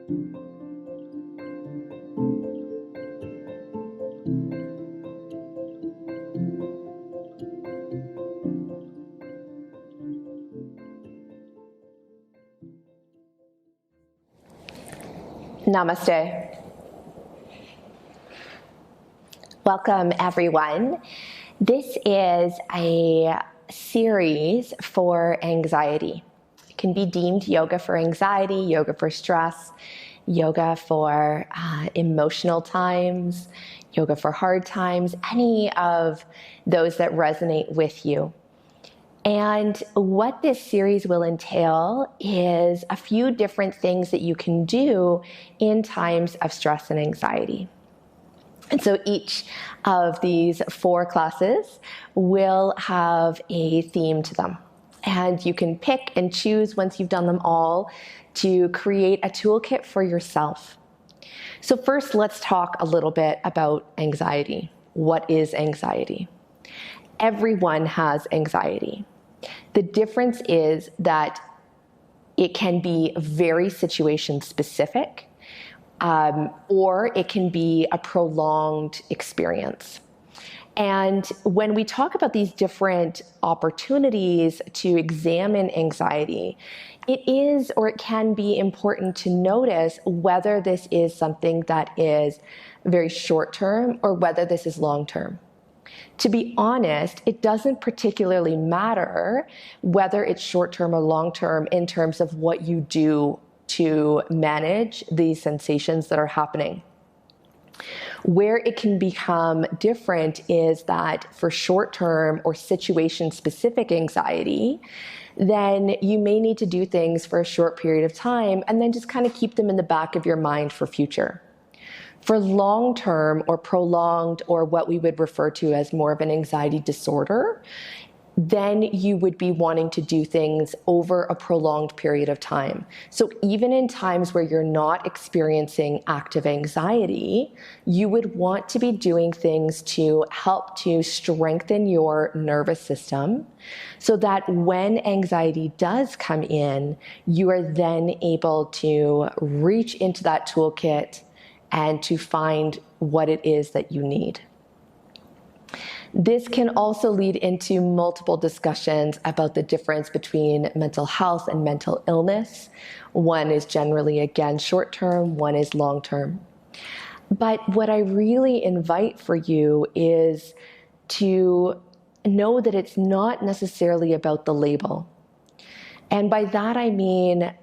Namaste. Welcome, everyone. This is a series for anxiety. It can be deemed yoga for anxiety, yoga for stress, yoga for emotional times, yoga for hard times, any of those that resonate with you. And what this series will entail is a few different things that you can do in times of stress and anxiety. And so each of these 4 classes will have a theme to them. And you can pick and choose once you've done them all to create a toolkit for yourself. So first, let's talk a little bit about anxiety. What is anxiety? Everyone has anxiety. The difference is that it can be very situation specific, or it can be a prolonged experience. And when we talk about these different opportunities to examine anxiety, it is or it can be important to notice whether this is something that is very short term or whether this is long term. To be honest, it doesn't particularly matter whether it's short-term or long-term in terms of what you do to manage these sensations that are happening. Where it can become different is that for short-term or situation-specific anxiety, then you may need to do things for a short period of time and then just kind of keep them in the back of your mind for future. For long-term or prolonged, or what we would refer to as more of an anxiety disorder, then you would be wanting to do things over a prolonged period of time. So even in times where you're not experiencing active anxiety, you would want to be doing things to help to strengthen your nervous system so that when anxiety does come in, you are then able to reach into that toolkit and to find what it is that you need. This can also lead into multiple discussions about the difference between mental health and mental illness. One is generally, again, short-term, one is long-term. But what I really invite for you is to know that it's not necessarily about the label. And by that I mean,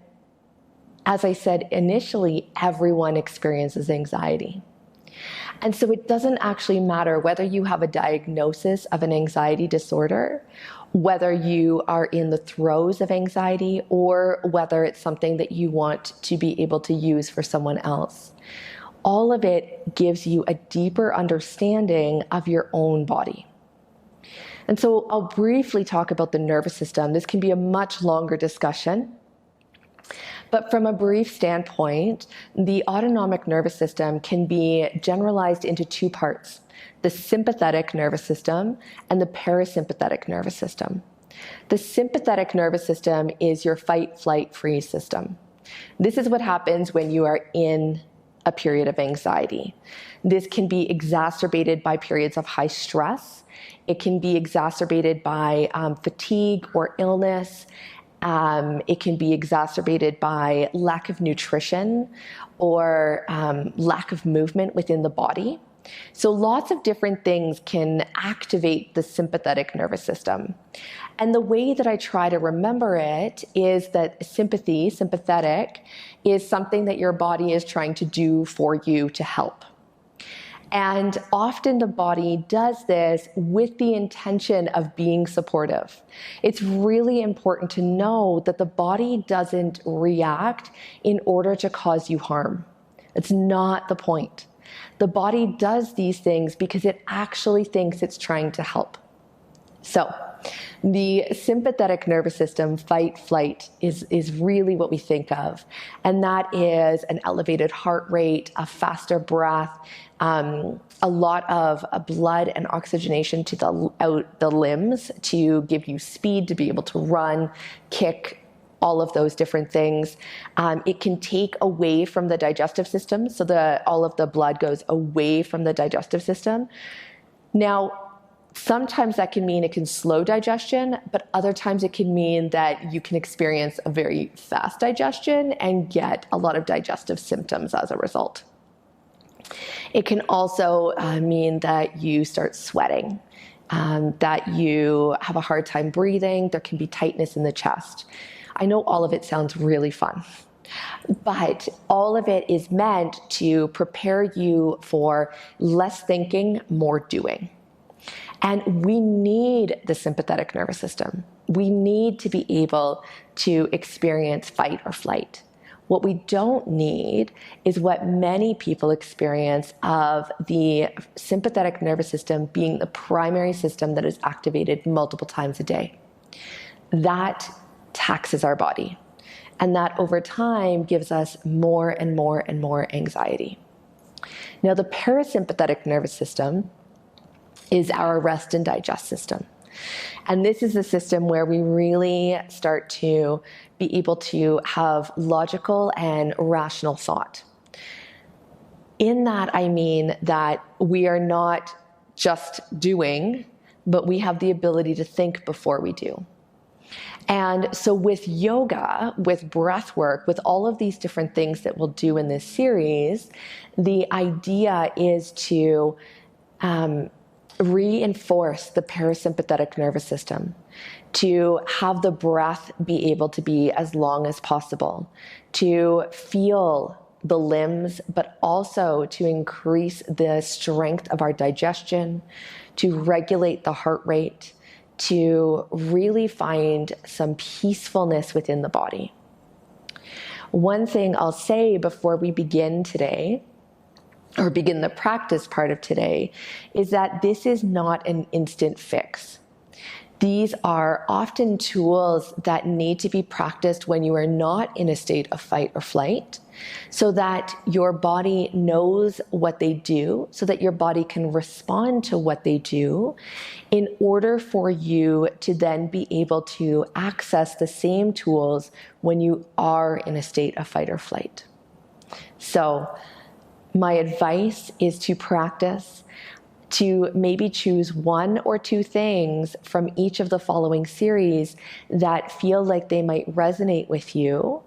as I said initially, everyone experiences anxiety. And so it doesn't actually matter whether you have a diagnosis of an anxiety disorder, whether you are in the throes of anxiety, or whether it's something that you want to be able to use for someone else. All of it gives you a deeper understanding of your own body. And so I'll briefly talk about the nervous system. This can be a much longer discussion. But from a brief standpoint, the autonomic nervous system can be generalized into 2 parts, the sympathetic nervous system and the parasympathetic nervous system. The sympathetic nervous system is your fight, flight, freeze system. This is what happens when you are in a period of anxiety. This can be exacerbated by periods of high stress. It can be exacerbated by fatigue or illness. It can be exacerbated by lack of nutrition or lack of movement within the body. So lots of different things can activate the sympathetic nervous system. And the way that I try to remember it is that sympathetic, is something that your body is trying to do for you to help. And often the body does this with the intention of being supportive. It's really important to know that the body doesn't react in order to cause you harm. It's not the point. The body does these things because it actually thinks it's trying to help. So the sympathetic nervous system, fight, flight, is really what we think of. And that is an elevated heart rate, a faster breath, a lot of blood and oxygenation to the limbs to give you speed to be able to run, kick, all of those different things. It can take away from the digestive system, so all of the blood goes away from the digestive system. Now, sometimes that can mean it can slow digestion, but other times it can mean that you can experience a very fast digestion and get a lot of digestive symptoms as a result. It can also mean that you start sweating, that you have a hard time breathing, there can be tightness in the chest. I know all of it sounds really fun, but all of it is meant to prepare you for less thinking, more doing. And we need the sympathetic nervous system. We need to be able to experience fight or flight. What we don't need is what many people experience of the sympathetic nervous system being the primary system that is activated multiple times a day. That taxes our body, and that over time gives us more and more and more anxiety. Now, the parasympathetic nervous system is our rest and digest system. And this is the system where we really start to be able to have logical and rational thought. In that, I mean that we are not just doing, but we have the ability to think before we do. And so with yoga, with breath work, with all of these different things that we'll do in this series, the idea is to reinforce the parasympathetic nervous system, to have the breath be able to be as long as possible, to feel the limbs, but also to increase the strength of our digestion, to regulate the heart rate, to really find some peacefulness within the body. One thing I'll say before we begin today, or begin the practice part of today, is that this is not an instant fix. These are often tools that need to be practiced when you are not in a state of fight or flight, so that your body knows what they do, so that your body can respond to what they do, in order for you to then be able to access the same tools when you are in a state of fight or flight. So, my advice is to practice, to maybe choose one or two things from each of the following series that feel like they might resonate with you,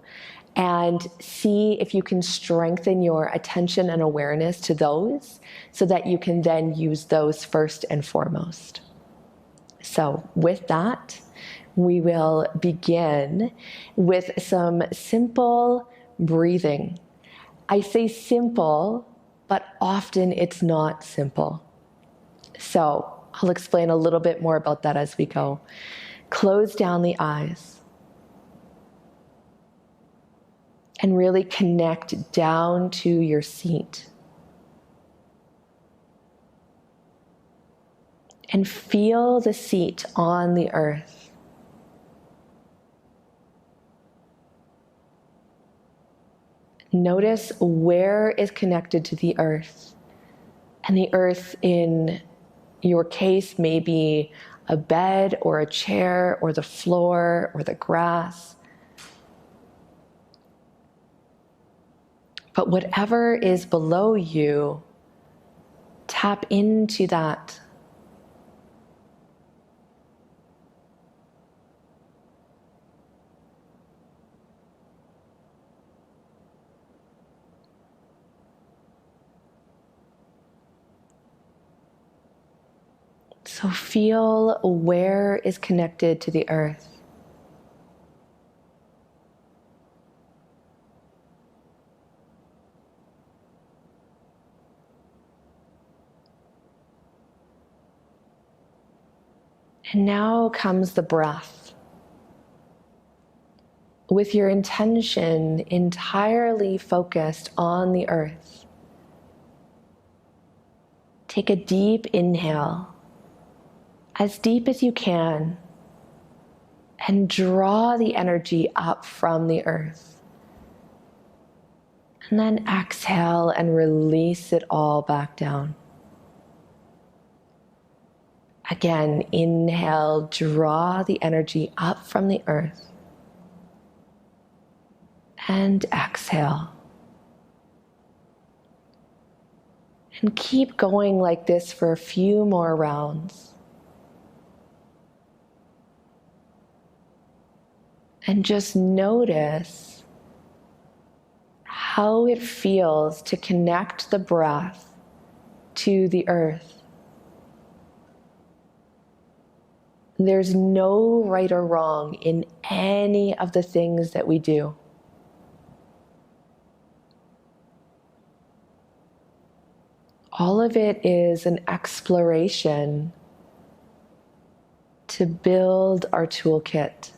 and see if you can strengthen your attention and awareness to those so that you can then use those first and foremost. So with that, we will begin with some simple breathing. I say simple, but often it's not simple. So I'll explain a little bit more about that as we go. Close down the eyes and really connect down to your seat. And feel the seat on the earth. Notice where is connected to the earth. And the earth in your case may be a bed or a chair or the floor or the grass. But whatever is below you, tap into that. So feel where is connected to the earth. And now comes the breath. With your intention entirely focused on the earth. Take a deep inhale, as deep as you can, and draw the energy up from the earth. And then exhale and release it all back down. Again, inhale, draw the energy up from the earth. And exhale. And keep going like this for a few more rounds. And just notice how it feels to connect the breath to the earth. There's no right or wrong in any of the things that we do. All of it is an exploration to build our toolkit.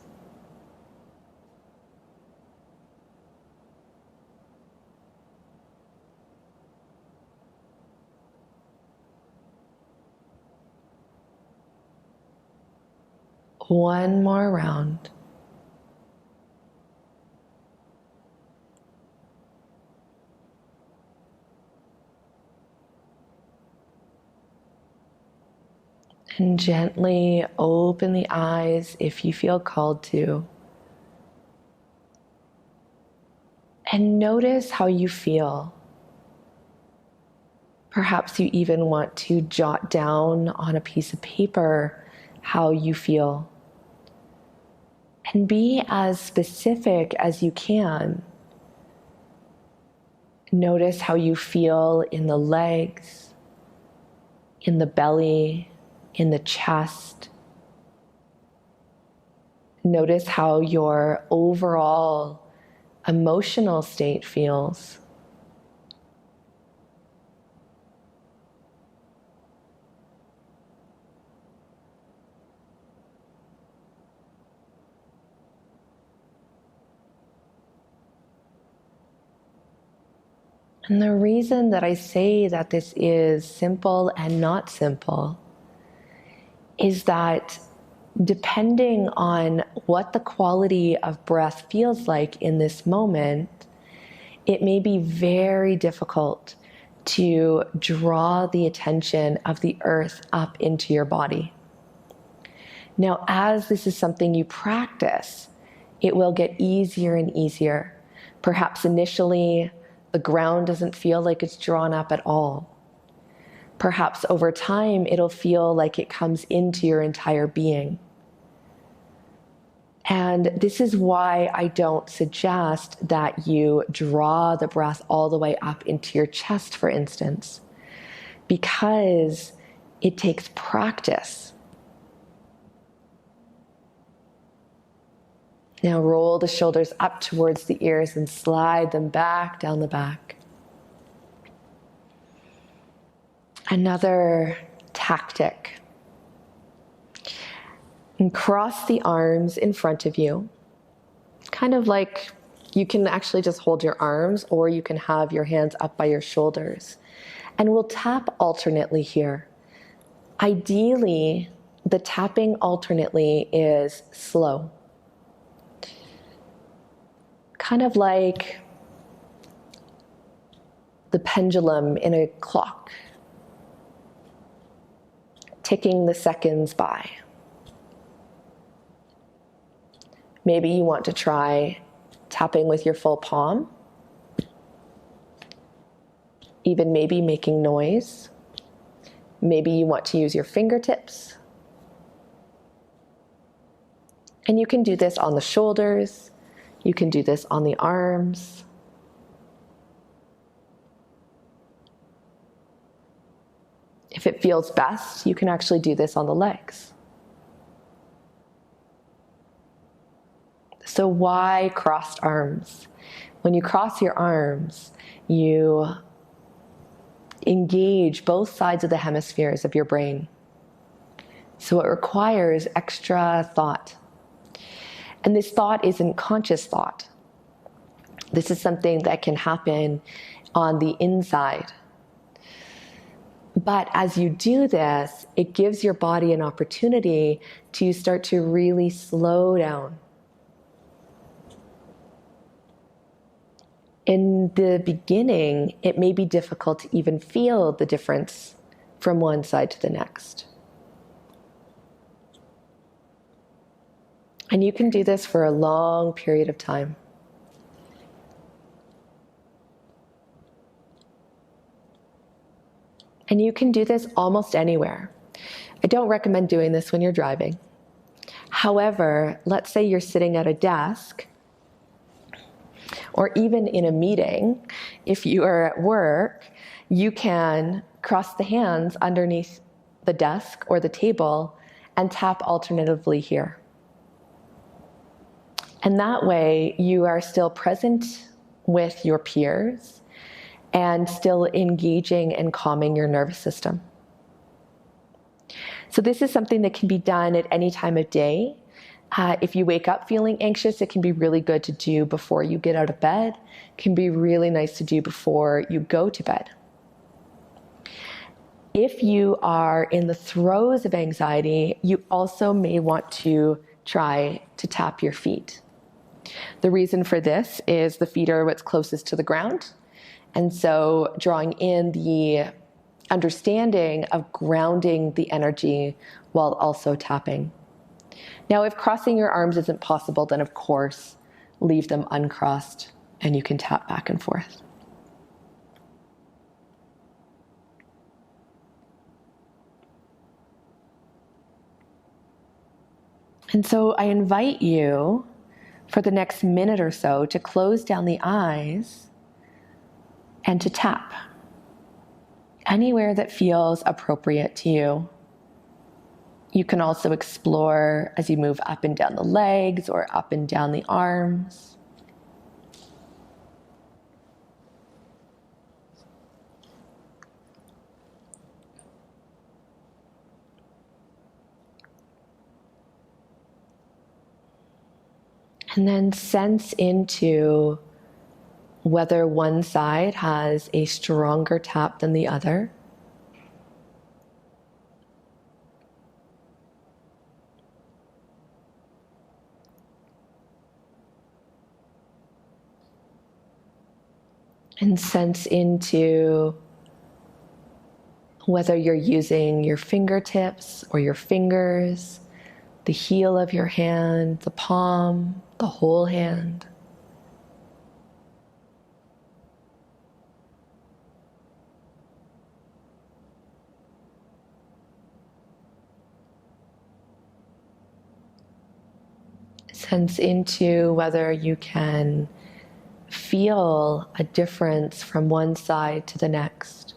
One more round. And gently open the eyes if you feel called to. And notice how you feel. Perhaps you even want to jot down on a piece of paper how you feel. And be as specific as you can. Notice how you feel in the legs, in the belly, in the chest. Notice how your overall emotional state feels. And the reason that I say that this is simple and not simple is that depending on what the quality of breath feels like in this moment, it may be very difficult to draw the attention of the earth up into your body. Now, as this is something you practice, it will get easier and easier. Perhaps initially, the ground doesn't feel like it's drawn up at all. Perhaps over time, it'll feel like it comes into your entire being. And this is why I don't suggest that you draw the breath all the way up into your chest, for instance, because it takes practice. Now roll the shoulders up towards the ears and slide them back down the back. Another tactic. And cross the arms in front of you, kind of like you can actually just hold your arms, or you can have your hands up by your shoulders. And we'll tap alternately here. Ideally, the tapping alternately is slow. Kind of like the pendulum in a clock, ticking the seconds by. Maybe you want to try tapping with your full palm, even maybe making noise. Maybe you want to use your fingertips. And you can do this on the shoulders. You can do this on the arms. If it feels best, you can actually do this on the legs. So why crossed arms? When you cross your arms, you engage both sides of the hemispheres of your brain. So it requires extra thought. And this thought isn't conscious thought. This is something that can happen on the inside. But as you do this, it gives your body an opportunity to start to really slow down. In the beginning, it may be difficult to even feel the difference from one side to the next. And you can do this for a long period of time. And you can do this almost anywhere. I don't recommend doing this when you're driving. However, let's say you're sitting at a desk, or even in a meeting. If you are at work, you can cross the hands underneath the desk or the table and tap alternatively here. And that way you are still present with your peers and still engaging and calming your nervous system. So this is something that can be done at any time of day. If you wake up feeling anxious, it can be really good to do before you get out of bed. It can be really nice to do before you go to bed. If you are in the throes of anxiety, you also may want to try to tap your feet. The reason for this is the feet are what's closest to the ground. And so drawing in the understanding of grounding the energy while also tapping. Now, if crossing your arms isn't possible, then of course, leave them uncrossed and you can tap back and forth. And so I invite you for the next minute or so to close down the eyes and to tap anywhere that feels appropriate to you. You can also explore as you move up and down the legs or up and down the arms. And then sense into whether one side has a stronger tap than the other. And sense into whether you're using your fingertips or your fingers, the heel of your hand, the palm, the whole hand. Sense into whether you can feel a difference from one side to the next.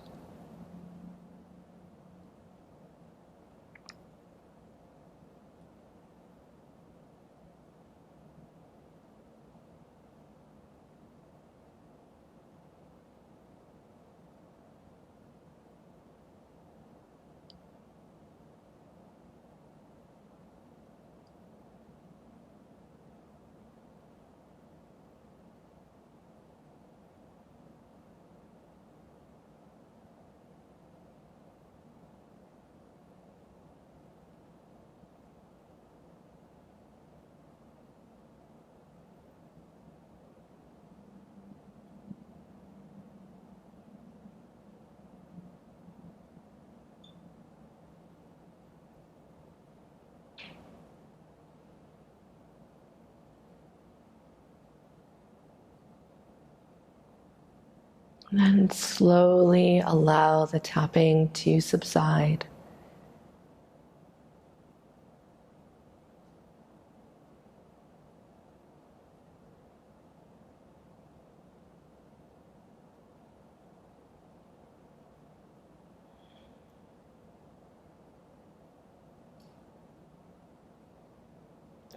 And then slowly allow the tapping to subside.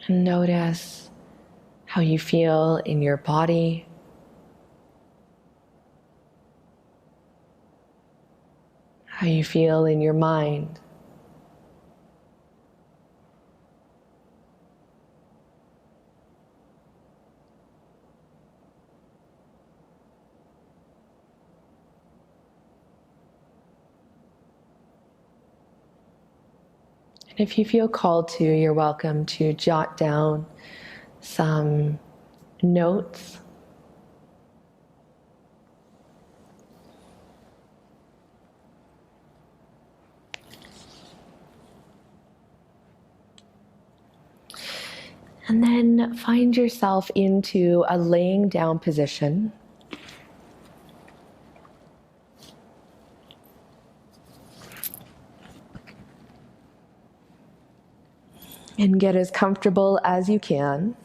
And notice how you feel in your body. How you feel in your mind. And if you feel called to, you're welcome to jot down some notes. And then find yourself into a laying down position. And get as comfortable as you can.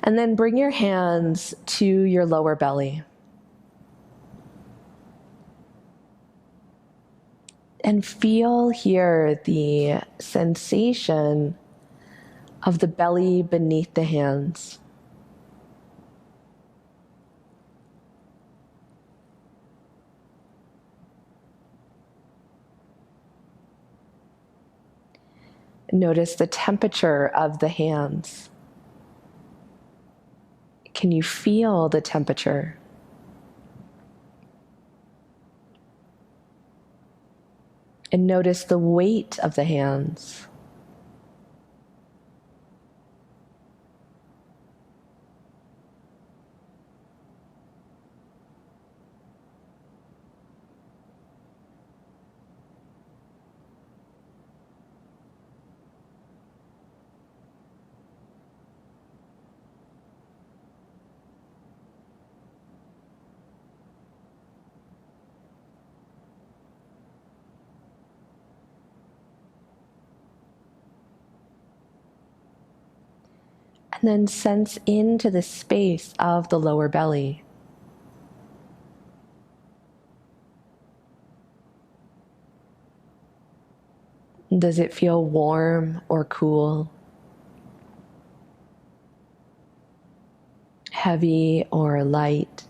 And then bring your hands to your lower belly. And feel here the sensation of the belly beneath the hands. Notice the temperature of the hands. Can you feel the temperature? And notice the weight of the hands. And then sense into the space of the lower belly. Does it feel warm or cool? Heavy or light?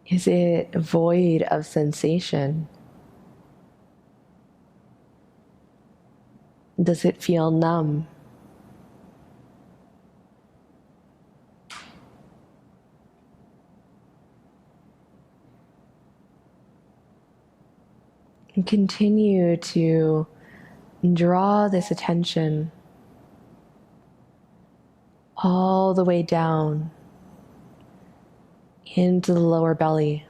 Is it void of sensation? Does it feel numb? And continue to draw this attention all the way down into the lower belly.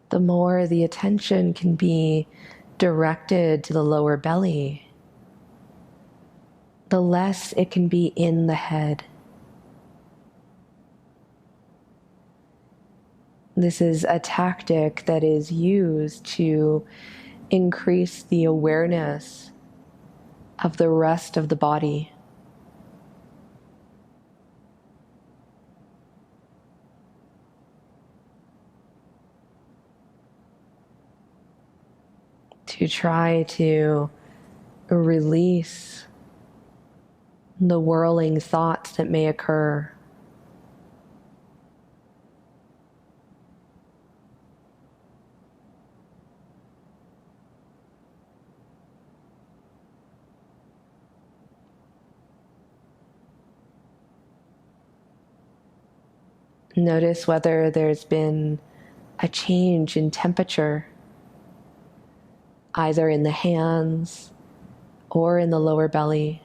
The more the attention can be directed to the lower belly, the less it can be in the head. This is a tactic that is used to increase the awareness of the rest of the body. To try to release the whirling thoughts that may occur. Notice whether there's been a change in temperature, either in the hands or in the lower belly.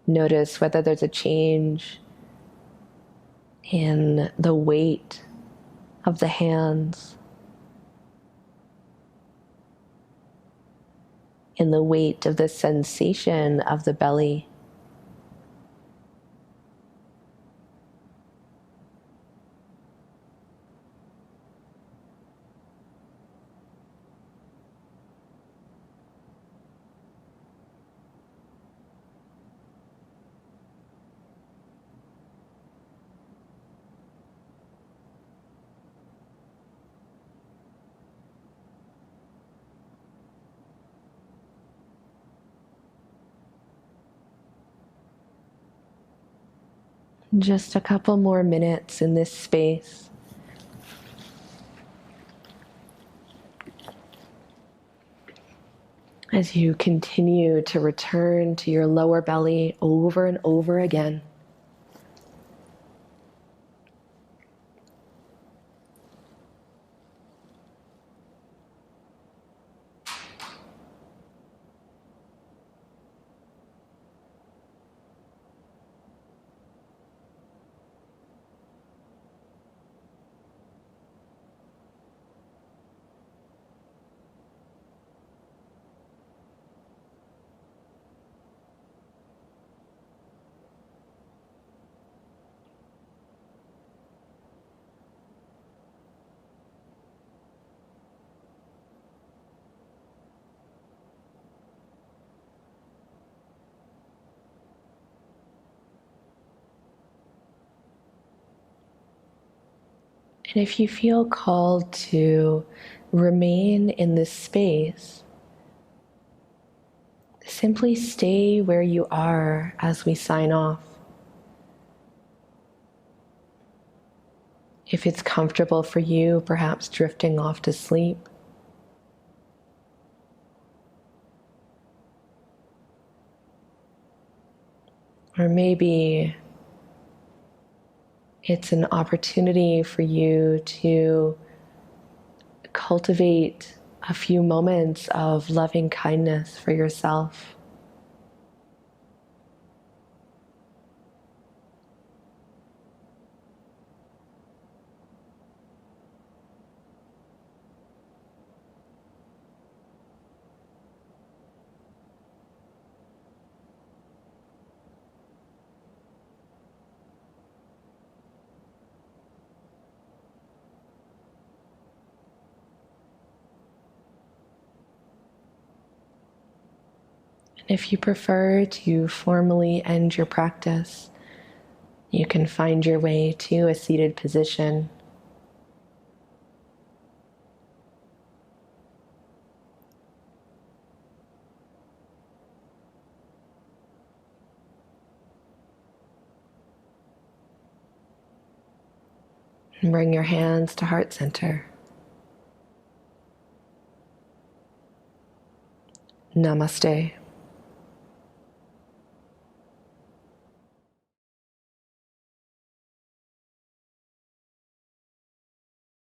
Notice whether there's a change in the weight of the hands, in the weight of the sensation of the belly. Just a couple more minutes in this space. as you continue to return to your lower belly over and over again. And if you feel called to remain in this space, simply stay where you are as we sign off. If it's comfortable for you, perhaps drifting off to sleep. Or maybe it's an opportunity for you to cultivate a few moments of loving kindness for yourself. And if you prefer to formally end your practice, you can find your way to a seated position. And bring your hands to heart center. Namaste.